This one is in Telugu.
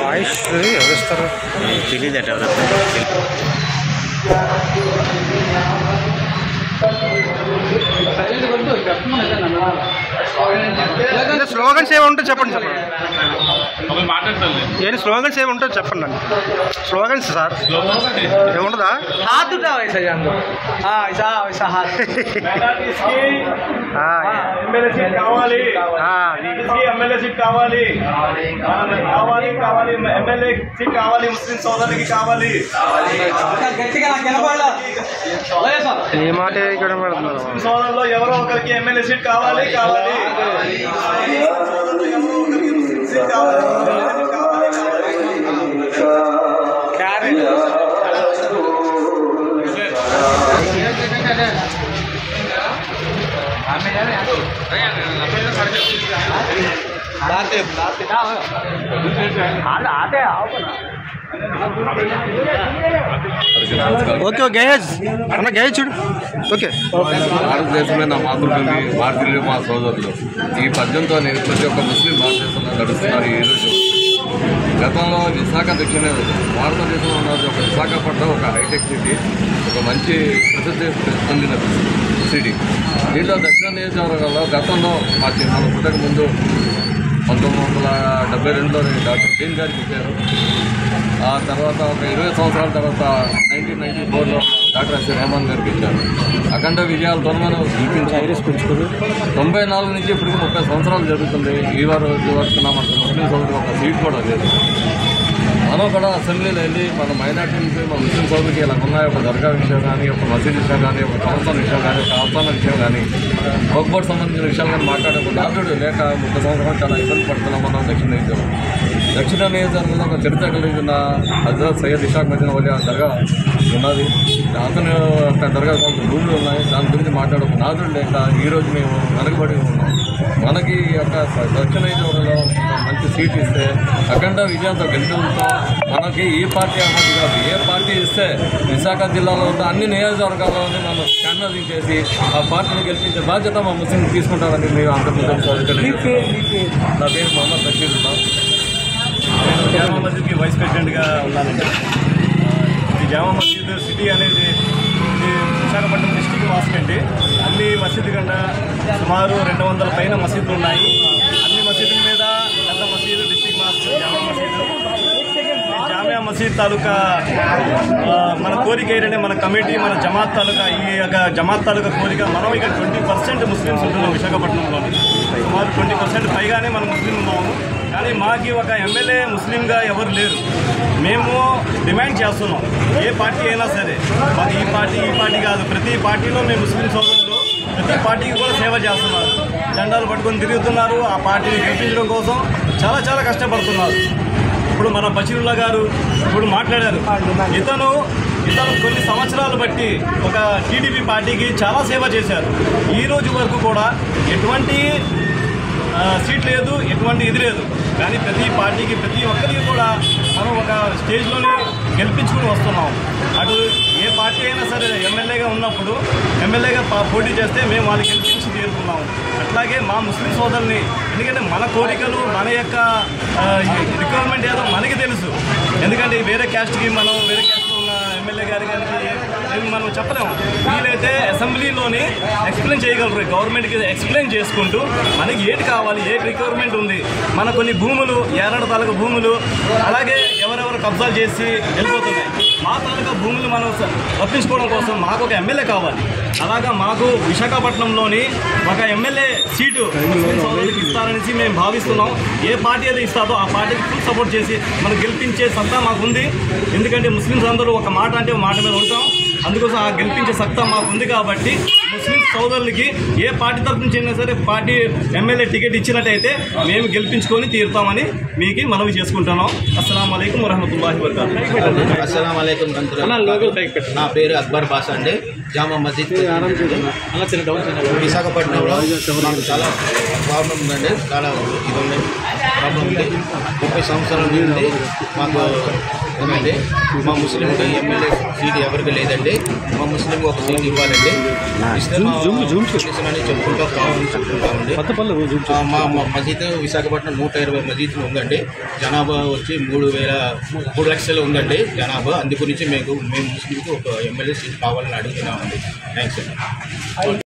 వాయిస్ ఎవరిస్తారు తెలియదట స్లోగన్స్ ఏమి ఉంటే చెప్పండి ఏంటి స్లోగన్స్ ఏమి ఉంటుందో చెప్పండి అండి స్లోగన్స్ సార్ ఏముంటుందా ముస్లిం సోదరులకి కావాలి ఏ మాట ఇక్కడ సోదరులో ఎవరో ఒకరికి ఎమ్మెల్యే సీట్ కావాలి కావాలి ఓకే గేజ్ అన్న గేజ్ చూడు ఓకే భారతదేశమే నా మాతృభూమి భారతీయులు మా సోదరులు ఈ పద్యంతో నేను ప్రతి ఒక్క ముస్లిం భారతదేశంలో నడుస్తున్నారు ఈరోజు గతంలో విశాఖ దక్షిణ భారతదేశంలో ఉన్నది ఒక విశాఖపట్నం ఒక హైటెక్ సిటీ ఒక మంచి ప్రసిద్ధి పొందిన సిటీ దీంట్లో దక్షిణ నియోజకవర్గంలో గతంలో మన పుట్టక ముందు 1972లో డాక్టర్ కేన్ గారికి ఇచ్చారు. ఆ తర్వాత ఒక 20 సంవత్సరాల తర్వాత 1994లో డాక్టర్ ఎస్ఏ రెహమాన్ గారికి ఇచ్చారు. అఖండ విజయాలతో మనం గెలిపించారు. 94 నుంచి ఇప్పటికి 30 సంవత్సరాలు జరుగుతుంది. ఈ వరకు మనకు ముస్లిం సోదరులకు ఒక సీట్ కూడా లేదు. మనం కూడా అసెంబ్లీలో వెళ్ళి మన మైనార్టీలకి మన ముస్లిం సోదరులకి ఇలా ఉన్నాయి ఒక దర్గా విషయం కానీ ఒక మసీద్ విషయం కానీ ఒక సంస్థల విషయం కానీ ఒక ఆస్థాన విషయం కానీ వక్ఫ్ సంబంధించిన విషయాలు కానీ మాట్లాడే నాదుడు లేక 30 సంవత్సరాలు చాలా ఇబ్బంది పడుతున్నాం మనం దక్షిణ నియోజకవర్గంలో ఒక చరిత్ర కలిగిన హజరత్ సయ్యద్ ఇషాక్ మదీనా వలి దర్గా ఉన్నది. అతను యొక్క దర్గా కొంత భూములు ఉన్నాయి. దాని గురించి మాట్లాడే ఒక నాదుడు లేక ఈరోజు మేము వెనకబడి ఉన్నాం. మనకి యొక్క దక్షిణ నియోజకవర్గంలో మంచి సీట్ ఇస్తే అఖండ విజయంతో గెలుపుతో మనకి ఈ పార్టీ అన్నది కాదు, ఏ పార్టీ ఇస్తే విశాఖ జిల్లాలో ఉన్న అన్ని నియోజకవర్గాల్లోనే మనం క్యాన్వాసింగ్ చేసి ఆ పార్టీని గెలిపించే బాధ్యత మా ముస్లిం తీసుకుంటారని మీరు అందరికీ నా పేరు మొహమ్మద్ బషీర్. నేను జామా మసీద్కి వైస్ ప్రెసిడెంట్గా ఉన్నానండి. ఈ జామా మసీద్ సిటీ అనేది ఇది విశాఖపట్నం డిస్టిక్ వాసుకండి. అన్ని మసీదు కన్నా సుమారు 200 పైన మసీదులు ఉన్నాయి. అన్ని మసీదుల మీద పెద్ద మసీదు డిస్టిక్ మాస్క్ జామా మసీదు. జామియా మసీద్ తాలూకా మన కోరిక ఏంటంటే మన కమిటీ మన జమాత్ తాలూకా ఈ యొక్క జమాత్ తాలూకా కోరిక మనం ఇక 20% ముస్లిమ్స్ ఉంటున్నాం విశాఖపట్నంలోని. సుమారు 20% పైగానే మనం ముస్లిం ఉన్నాము. కానీ మాకు ఒక ఎమ్మెల్యే ముస్లింగా ఎవరు లేరు. మేము డిమాండ్ చేస్తున్నాం ఏ పార్టీ అయినా సరే మాకు ఈ పార్టీ కాదు, ప్రతి పార్టీలో మేము ముస్లిం సోదరులు ప్రతి పార్టీకి కూడా సేవ చేస్తున్నారు. జెండాలు పట్టుకొని తిరుగుతున్నారు. ఆ పార్టీని గెలిపించడం కోసం చాలా కష్టపడుతున్నారు. ఇప్పుడు మన బషీరుల్లా గారు ఇప్పుడు మాట్లాడారు. ఇతను కొన్ని సంవత్సరాలు బట్టి ఒక టీడీపీ పార్టీకి చాలా సేవ చేశారు. ఈ రోజు వరకు కూడా ఎటువంటి సీట్ లేదు, ఎటువంటి ఇది లేదు. కానీ ప్రతి పార్టీకి ప్రతి ఒక్కరికి కూడా మనం ఒక స్టేజ్లోనే గెలిపించుకుని వస్తున్నాం. అటు ఏ పార్టీ అయినా సరే ఎమ్మెల్యేగా ఉన్నప్పుడు ఎమ్మెల్యేగా పోటీ చేస్తే మేము వాళ్ళు గెలిపించి తీరుతున్నాము. అట్లాగే మా ముస్లిం సోదరుల్ని, ఎందుకంటే మన కోరికలు మన యొక్క రిక్వైర్మెంట్ ఏదో మనకి తెలుసు. ఎందుకంటే వేరే క్యాస్ట్కి మనం వేరే క్యాస్ట్లో ఉన్న ఎమ్మెల్యే గారి మనం చెప్పలేము. వీలైతే అసెంబ్లీలోని ఎక్స్ప్లెయిన్ చేయగలరు. గవర్నమెంట్కి ఎక్స్ప్లెయిన్ చేసుకుంటూ మనకి ఏది కావాలి, ఏ రిక్వైర్మెంట్ ఉంది, మన కొన్ని భూములు ఏనాడు తాలూకా భూములు అలాగే ఎవరెవరు కబ్జాలు చేసి వెళ్ళిపోతున్నాయి. మా తాలూకా భూములు మనం రప్పించుకోవడం కోసం మాకు ఒక ఎమ్మెల్యే కావాలి. అలాగా మాకు విశాఖపట్నంలోని ఒక ఎమ్మెల్యే సీటు సోదరులకు ఇస్తారనేసి మేము భావిస్తున్నాం. ఏ పార్టీ అయితే ఇస్తారో ఆ పార్టీకి ఫుల్ సపోర్ట్ చేసి మనం గెలిపించే సత్తా మాకుంది. ఎందుకంటే ముస్లిమ్స్ అందరూ ఒక మాట అంటే మాట మీద ఉంటాం. అందుకోసం ఆ గెలిపించే సత్తా మాకు ఉంది. కాబట్టి ముస్లిం సోదరులకి ఏ పార్టీ తరఫు నుంచి అయినా సరే పార్టీ ఎమ్మెల్యే టికెట్ ఇచ్చినట్టయితే మేము గెలిపించుకొని తీరుతామని మీకు మనవి చేసుకుంటున్నాం. అస్సలాము అలైకుం వరహమతుల్లాహి వబరకాతుహు. అస్సలాము అలైకుం. నా పేరు అక్బర్ బాషా అండి. జామా మసీద్ విశాఖపట్నంలో మాకు చాలా ప్రాబ్లం ఉందండి. చాలా ఇది ఉంది, ప్రాబ్లం ఉంది. 30 సంవత్సరాల నుండి మాకు ఉందండి. మా ముస్లింకి ఎమ్మెల్యే సీట్ ఎవరికి లేదండి. మా ముస్లింకి ఒక సీట్ ఇవ్వాలండి. ఇస్తే మా అని చెప్పుకుంటామండి. మా మసీద్ విశాఖపట్నం 120 మసీదులు ఉందండి. జనాభా వచ్చి 3 లక్షలు ఉందండి జనాభా. అందు గురించి మేము ముస్లింకు ఒక ఎమ్మెల్యే సీట్ కావాలని అడుగుతున్నామండి. థ్యాంక్స్ అండి.